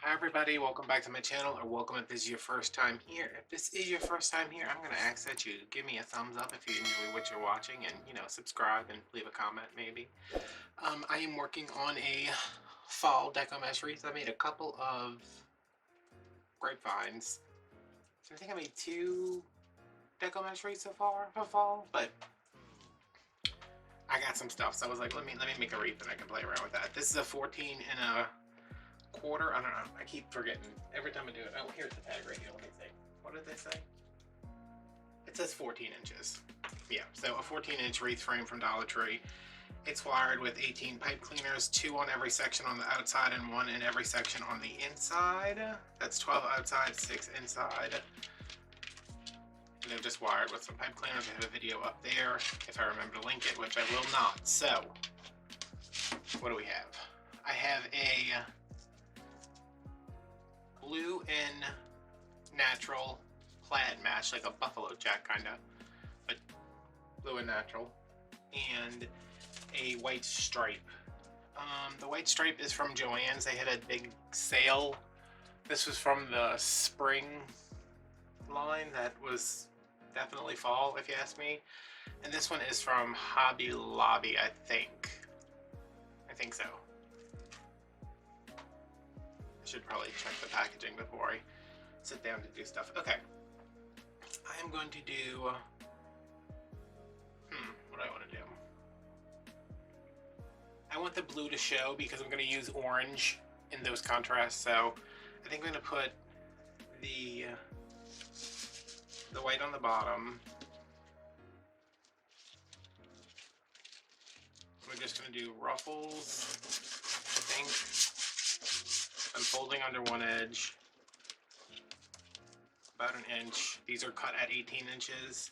Hi everybody, welcome back to my channel, or welcome if this is your first time here. If this is your first time here, I'm going to ask that you give me a thumbs up if you enjoy what you're watching, and subscribe and leave a comment maybe. I am working on a fall deco mesh wreath. I made a couple of grapevines. So I think I made 2 deco mesh wreaths so far for fall, but I got some stuff, so I was like, let me make a wreath and I can play around with that. This is a 14 and a quarter. I don't know. I keep forgetting every time I do it. Oh, here's the tag right here. Let me see. What did they say? It says 14 inches. Yeah, so a 14-inch wreath frame from Dollar Tree. It's wired with 18 pipe cleaners, 2 on every section on the outside and 1 in every section on the inside. That's 12 outside, 6 inside. And they're just wired with some pipe cleaners. I have a video up there if I remember to link it, which I will not. So, what do we have? I have a blue and natural plaid match, like a buffalo jack kind of, but blue and natural, and a white stripe. The white stripe is from Joann's. They had a big sale. This was from the spring line that was definitely fall, if you ask me. And this one is from Hobby Lobby, I think. I think so. I should probably check the packaging before I sit down to do stuff. Okay. I am going to do, what do I want to do? I want the blue to show because I'm going to use orange in those contrasts, so I think I'm going to put the white on the bottom. We're just going to do ruffles, I think. I'm folding under one edge, about an inch. These are cut at 18 inches.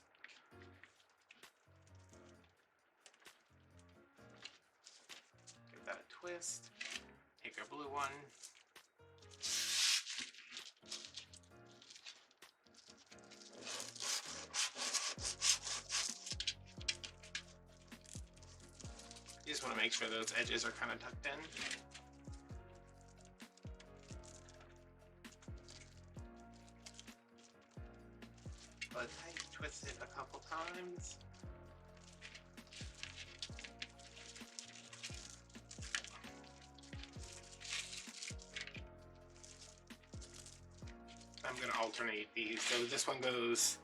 Give that a twist. Take our blue one. You just want to make sure those edges are kind of tucked in. But I twist it a couple times. I'm going to alternate these. So this one goes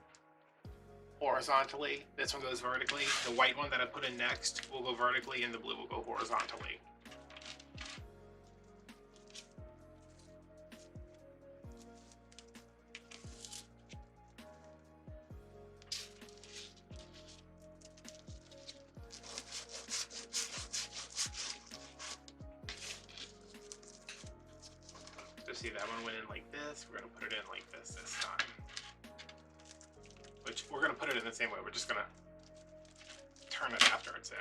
horizontally, this one goes vertically. The white one that I put in next will go vertically and the blue will go horizontally. So see, that one went in like this. We're going to put it in like this time. Which we're going to put it in the same way. We're just going to turn it after it's in.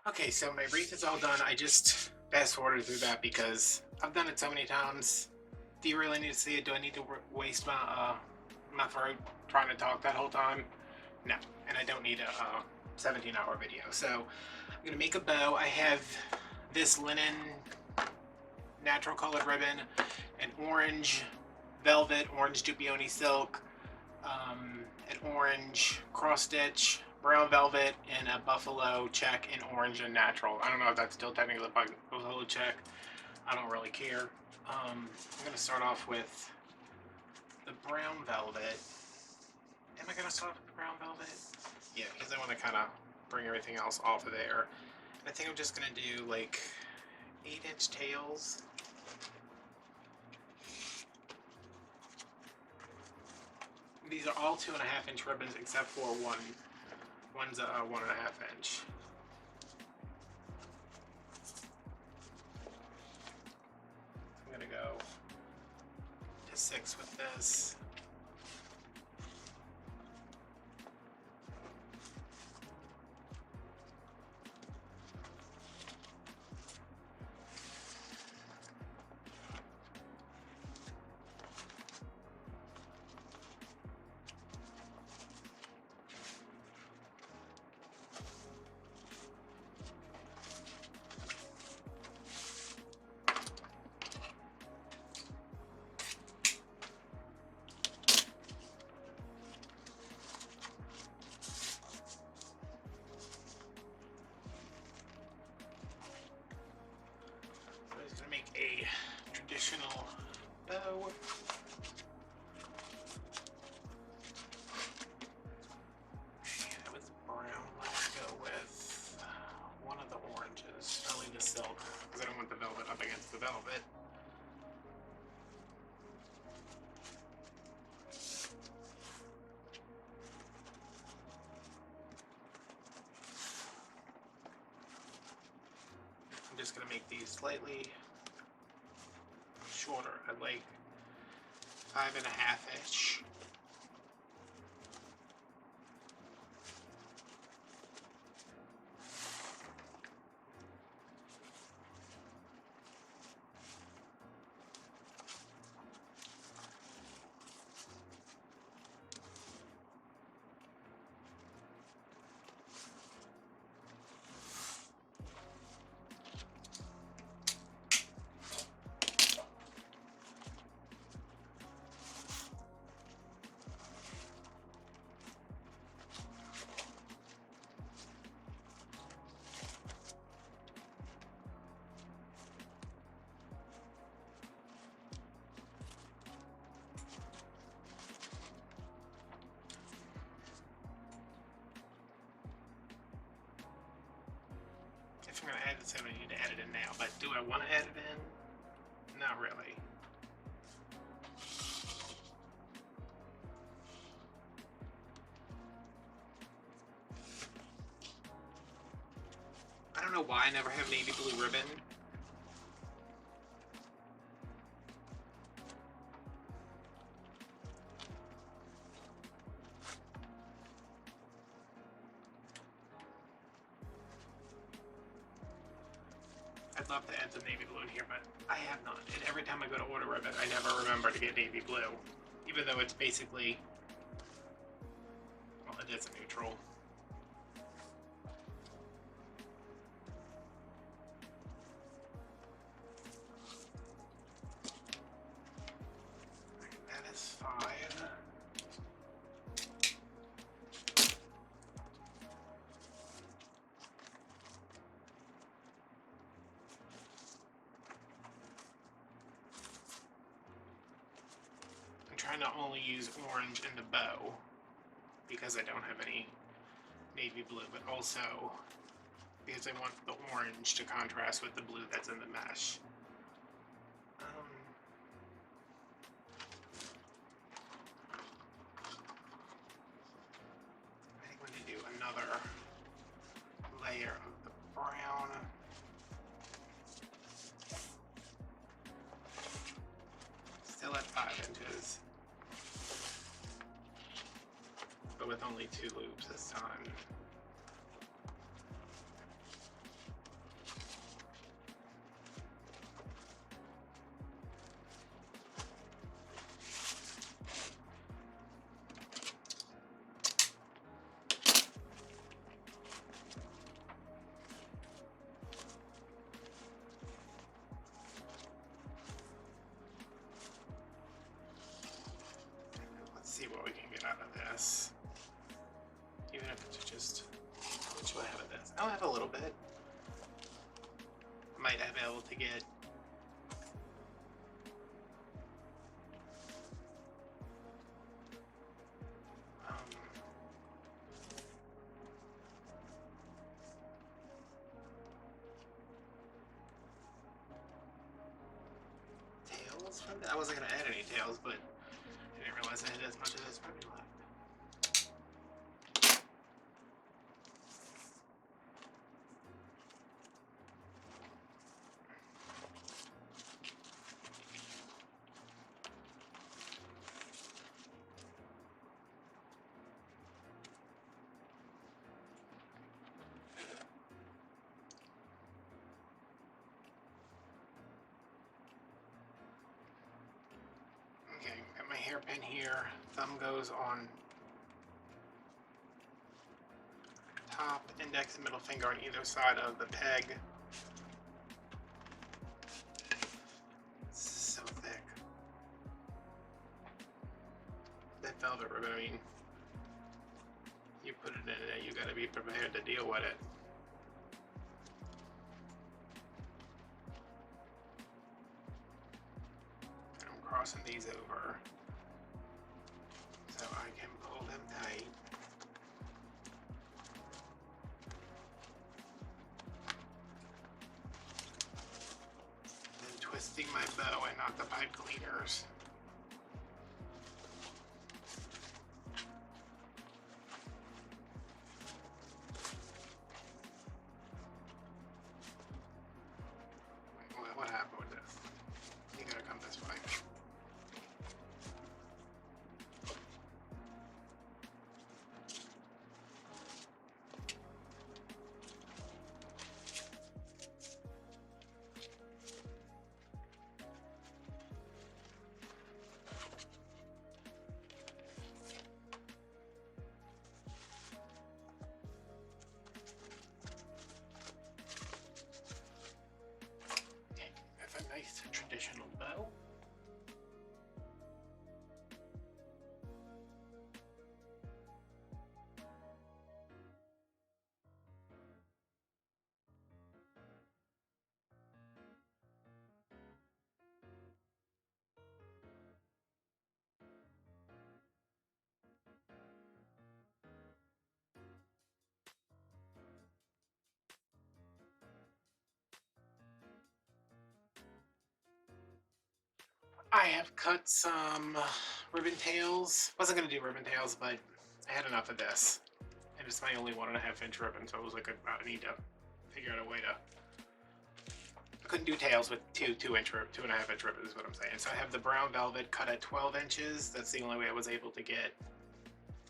Okay, so my wreath is all done. I just fast forwarded through that because I've done it so many times. Do you really need to see it? Do I need to waste my throat trying to talk that whole time? No, and I don't need a 17-hour video. So I'm gonna make a bow. I have this linen natural colored ribbon, an orange velvet, orange Dupioni silk, an orange cross stitch, brown velvet, and a buffalo check in orange and natural. I don't know if that's still technically a buffalo check. I don't really care. I'm gonna start off with the brown velvet. Am I gonna start off with the brown velvet? Yeah, because I want to kind of bring everything else off of there. I think I'm just gonna do like 8-inch tails. These are all 2.5-inch ribbons except for one. One's a 1.5-inch. I'm gonna go to 6 with this. Make a traditional bow. And it was brown. Let's go with one of the oranges. I'll leave the silk because I don't want the velvet up against the velvet. I'm just going to make these slightly shorter, at like 5.5-inch. If I'm going to add this in, I need to add it in now. But do I want to add it in? Not really. I don't know why I never have navy blue ribbon. I'd love to add some navy blue in here, but I have not. And every time I go to order ribbon, I never remember to get navy blue, even though it's basically, well, it is a neutral. That is fine. I'm trying to only use orange in the bow because I don't have any navy blue, but also because I want the orange to contrast with the blue that's in the mesh. I think we need to do another layer of the brown. Still at 5 inches, but with only 2 loops this time. this. Even if it's just, what do I have with this? I'll have a little bit. Might have been able to get tails from that. I wasn't gonna add any tails, but I didn't realize I had as much of this puppy left. Okay, got my hairpin here. Thumb goes on top, index and middle finger on either side of the peg. It's so thick. That velvet ribbon, I mean, you put it in there, you gotta be prepared to deal with it. I'm crossing these over so I can pull them tight. Then twisting my bow and not the pipe cleaners. What happened with this? You gotta come this way. Nice traditional bow. I have cut some ribbon tails. Wasn't gonna do ribbon tails, but I had enough of this. And it's my only 1.5-inch ribbon, so I was like, I need to figure out a way to. I couldn't do tails with 2.5-inch ribbons is what I'm saying. So I have the brown velvet cut at 12 inches. That's the only way I was able to get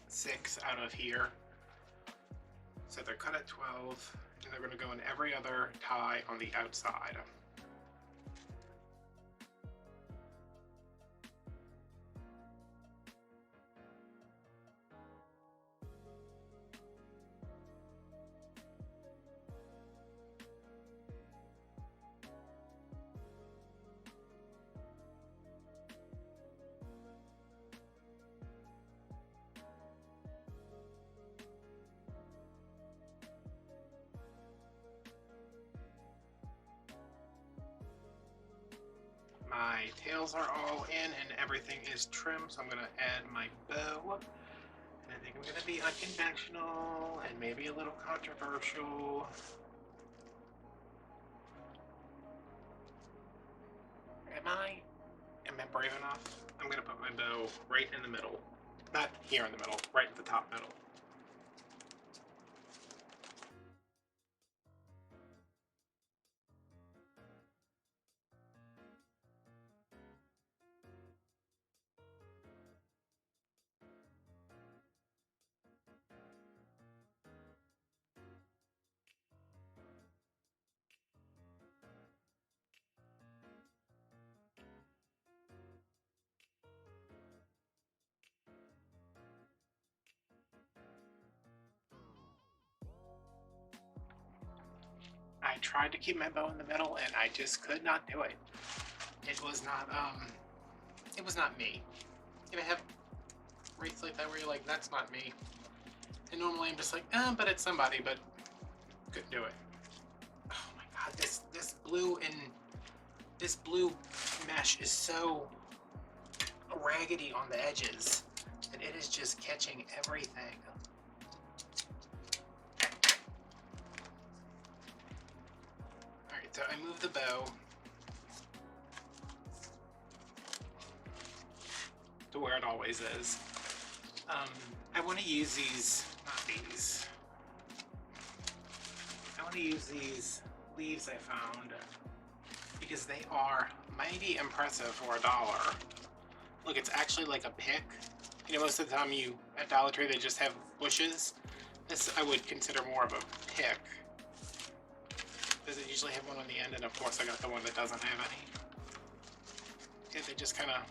6 out of here. So they're cut at 12, and they're gonna go in every other tie on the outside. My tails are all in and everything is trimmed, so I'm gonna add my bow. And I think I'm gonna be unconventional and maybe a little controversial. Am I brave enough? I'm gonna put my bow right in the middle. Not here in the middle, right at the top middle. I tried to keep my bow in the middle and I just could not do it. It was not me. If I have wreaths like that where you're like, that's not me. And normally I'm just like, but it's somebody, but couldn't do it. Oh my god, this blue mesh is so raggedy on the edges, and it is just catching everything. Alright, so I move the bow to where it always is. I want to use these, not these. I want to use these leaves I found because they are mighty impressive for $1. Look, it's actually like a pick. You know, most of the time at Dollar Tree they just have bushes. This I would consider more of a pick. Does it usually have one on the end? And of course I got the one that doesn't have any. Yeah, they just kind of...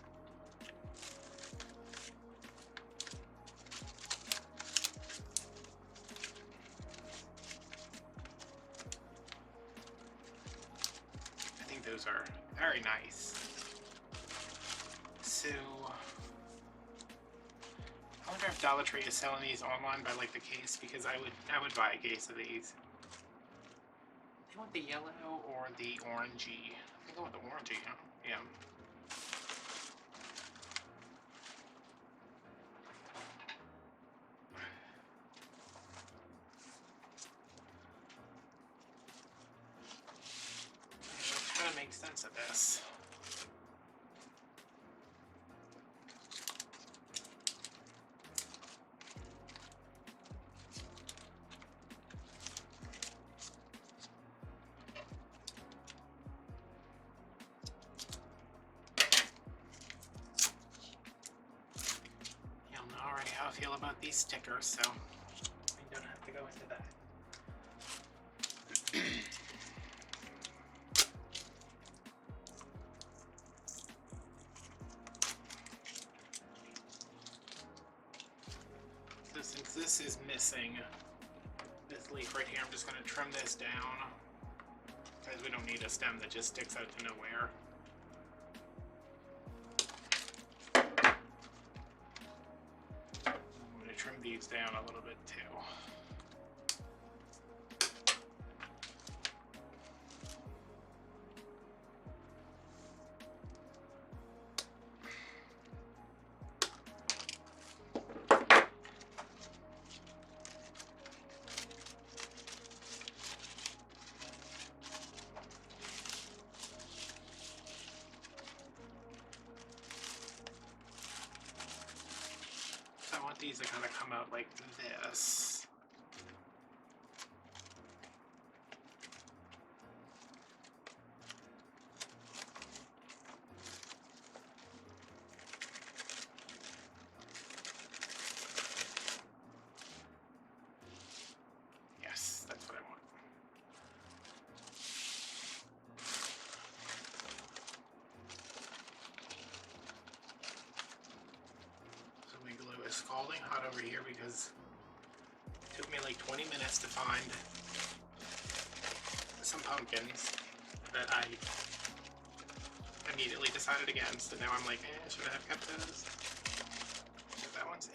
I think those are very nice. So... I wonder if Dollar Tree is selling these online by like the case, because I would buy a case of these. Do you want the yellow or the orangey? I think I want the orangey, huh? Yeah. Let's try to make sense of this. Already how I feel about these stickers, so we don't have to go into that. So since this is missing this leaf right here, I'm just going to trim this down, because we don't need a stem that just sticks out to nowhere. Trim these down a little bit too. I want these to kind of come out like this. Yes, that's what I want. Glue is scalding hot over here because it took me like 20 minutes to find some pumpkins that I immediately decided against, and now I'm like, should I have kept those? That one's in.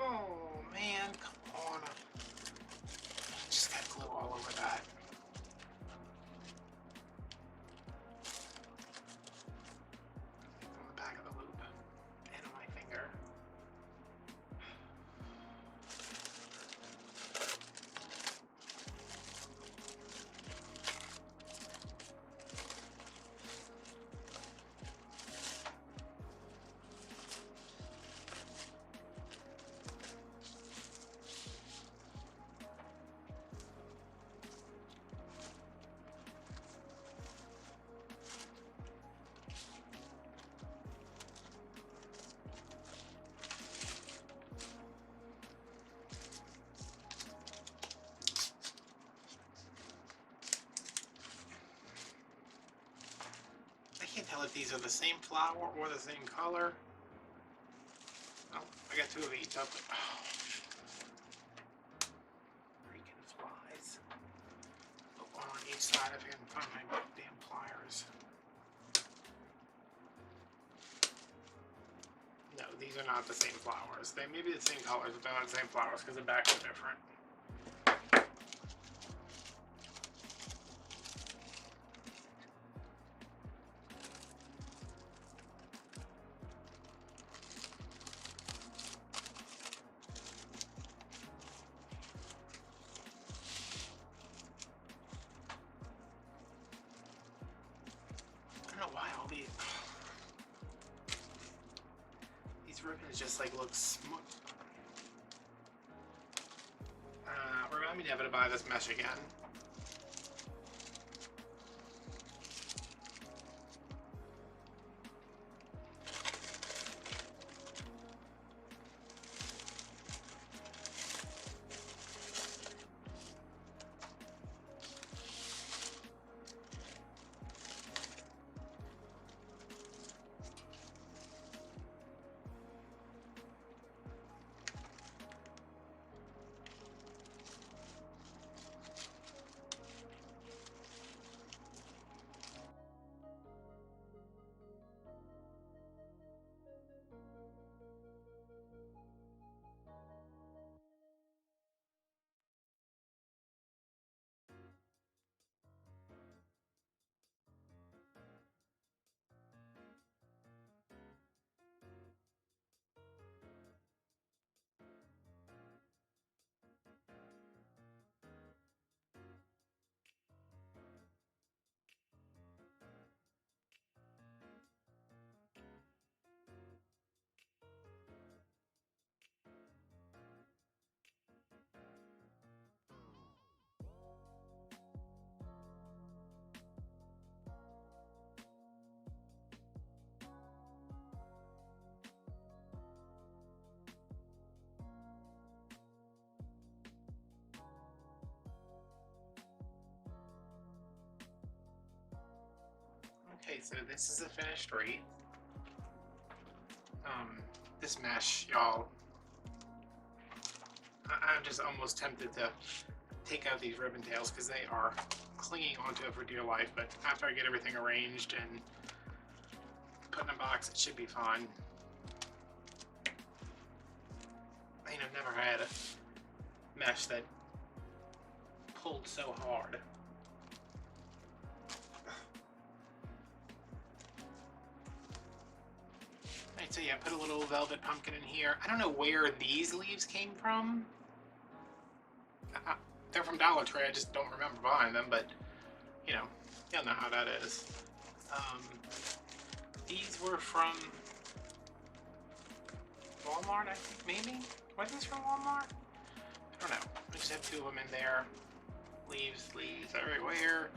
Oh man, come on. these are the same flower or the same color. Oh, I got two of each. Oh, freaking flies. Put one on each side if I can find my damn pliers. No, these are not the same flowers. They may be the same colors, but they're not the same flowers because the backs are different. I don't know why all these ribbons just like look smooth. Remind me never to buy this mesh again. Okay, so this is a finished wreath. This mesh, y'all, I'm just almost tempted to take out these ribbon tails because they are clinging onto it for dear life, but after I get everything arranged and put in a box, it should be fine. I mean, I've never had a mesh that pulled so hard. Alright, so yeah, put a little velvet pumpkin in here. I don't know where these leaves came from. They're from Dollar Tree, I just don't remember buying them, but, you know, you'll know how that is. These were from Walmart, I think, maybe? Were these from Walmart? I don't know. I just have two of them in there. Leaves everywhere.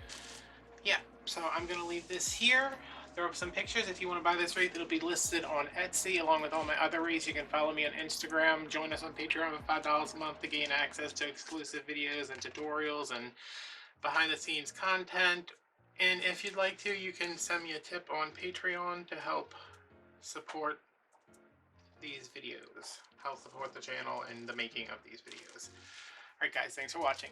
Yeah, so I'm going to leave this here. There are some pictures. If you want to buy this wreath, it'll be listed on Etsy along with all my other wreaths. You can follow me on Instagram. Join us on Patreon for $5 a month to gain access to exclusive videos and tutorials and behind-the-scenes content. And if you'd like to, you can send me a tip on Patreon to help support these videos, help support the channel and the making of these videos. Alright guys, thanks for watching.